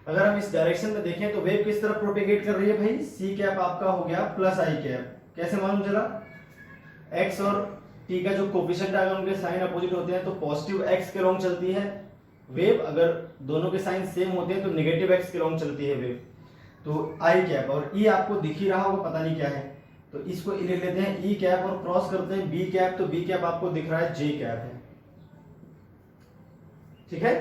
अगर हम इस डायरेक्शन में देखें तो वेव किस तरफ प्रोपेगेट कर रही है भाई, सी कैप आपका हो गया प्लस आई कैप। कैसे मालूम चला, एक्स और टी का जो कोफिशिएंट अगर उनके साइन अपोजिट होते हैं तो पॉजिटिव एक्स के लॉन्ग चलती है वेव, अगर दोनों के साइन सेम होते हैं तो नेगेटिव एक्स के लॉन्ग चलती है वेव। तो आई कैप और ई आपको दिख ही रहा होगा, पता नहीं क्या है, तो इसको ले लेते हैं ई कैप और क्रॉस करते हैं बी कैप, तो बी कैप आपको दिख रहा है जे कैप है, ठीक है।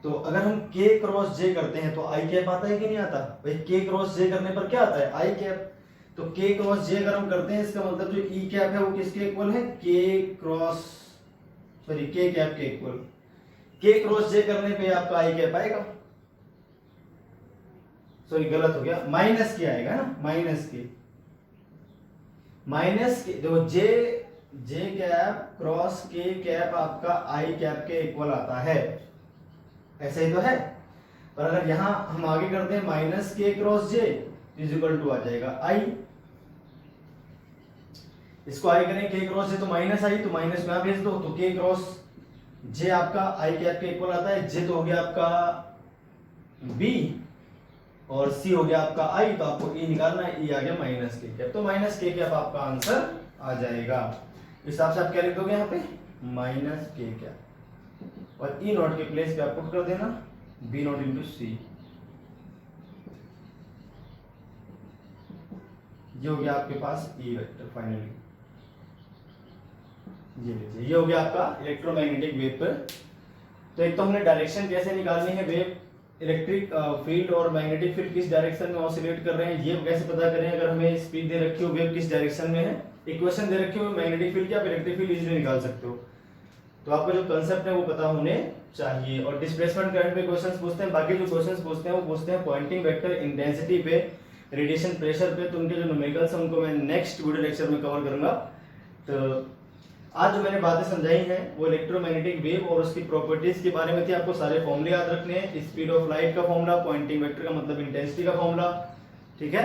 तो अगर हम k क्रॉस j करते हैं तो आई कैप आता है कि नहीं आता भाई, k क्रॉस j करने पर क्या आता है, आई कैप। तो k क्रॉस j अगर हम करते हैं, इसका मतलब जो ई कैप है वो किसके इक्वल है, k कैप के इक्वल। k क्रॉस j करने पे आपका आई कैप आएगा, सॉरी गलत हो गया, माइनस के आएगा ना, माइनस के देखो j cap cross k cap आपका आई कैप के इक्वल आता है, ऐसे ही तो है। पर अगर यहां हम आगे करते हैं minus K cross J is equal to आ जाएगा आई, इसको आई करें के क्रॉस जे तो माइनस आई, तो माइनस में भेज दो, तो के क्रॉस जे आपका आई कैप के इक्वल आता है। जे तो हो गया आपका बी और सी हो गया आपका आई, तो आपको ई निकालना है, ई आ गया माइनस के कैप, तो माइनस के कैप आपका आंसर आ जाएगा। इस हिसाब से आप क्या लिख दोगे यहाँ पे, माइनस के कैप, और ई नॉट के प्लेस पे आप पुट कर देना बी नॉट इंटू सी। ये हो गया आपके पास ई वेक्टर फाइनली, ये लीजिए, ये हो गया आपका इलेक्ट्रोमैग्नेटिक वेव पर। तो एक तो हमने डायरेक्शन कैसे निकालनी है, वेव इलेक्ट्रिक फील्ड और मैग्नेटिक फील्ड किस डायरेक्शन में ऑसिलेट कर रहे हैं ये कैसे पता करें। अगर हमें स्पीड दे रखी हो, वेव किस डायरेक्शन में है, इक्वेशन दे रखी हो मैग्नेटिक फील्ड की, आप इलेक्ट्रिक फील्ड इजीली निकाल सकते हो। तो आपको जो कंसेप्ट है वो पता होने चाहिए। और डिस्प्लेसमेंट करंट पे क्वेश्चंस पूछते हैं, बाकी जो क्वेश्चंस पूछते हैं वो पूछते हैं पॉइंटिंग वेक्टर, इंटेंसिटी पे, रेडिएशन प्रेशर पे। तो उनके जो न्यूमेरिकल्स हैं उनको मैं नेक्स्ट वीडियो लेक्चर में कवर करूंगा। तो आज जो मैंने बातें समझाई हैं वो इलेक्ट्रोमैग्नेटिक वेव और उसकी प्रॉपर्टीज के बारे में थी। आपको सारे फॉर्मूले याद रखने हैं। स्पीड ऑफ लाइट का फॉर्मूला, पॉइंटिंग वेक्टर का मतलब इंटेंसिटी का फॉर्मूला, ठीक है,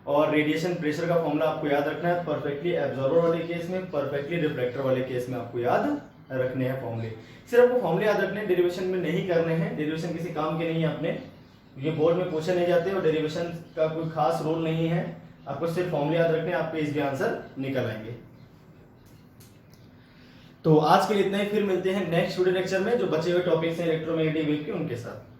और रेडिएशन प्रेशर का फॉर्मूला आपको याद रखना है। परफेक्टली एब्जॉर्बर वाले केस में, परफेक्टली रिफ्लेक्टर वाले केस में आपको याद रखने हैं फॉर्मूले। सिर्फ आपको फॉर्मूले याद रखने हैं, डेरिवेशन में नहीं करने हैं। डेरिवेशन किसी काम के नहीं है अपने, ये बोर्ड में पूछे नहीं जाते और डेरिवेशन का कोई खास रोल नहीं है। आपको सिर्फ फॉर्मूले याद रखने हैं, आपके इस भी आंसर निकल आएंगे। तो आज के लिए इतना ही, फिर मिलते हैं नेक्स्ट वीडियो लेक्चर में जो बचे हुए टॉपिक्स हैं इलेक्ट्रोमैग्नेटिक वेव के उनके साथ।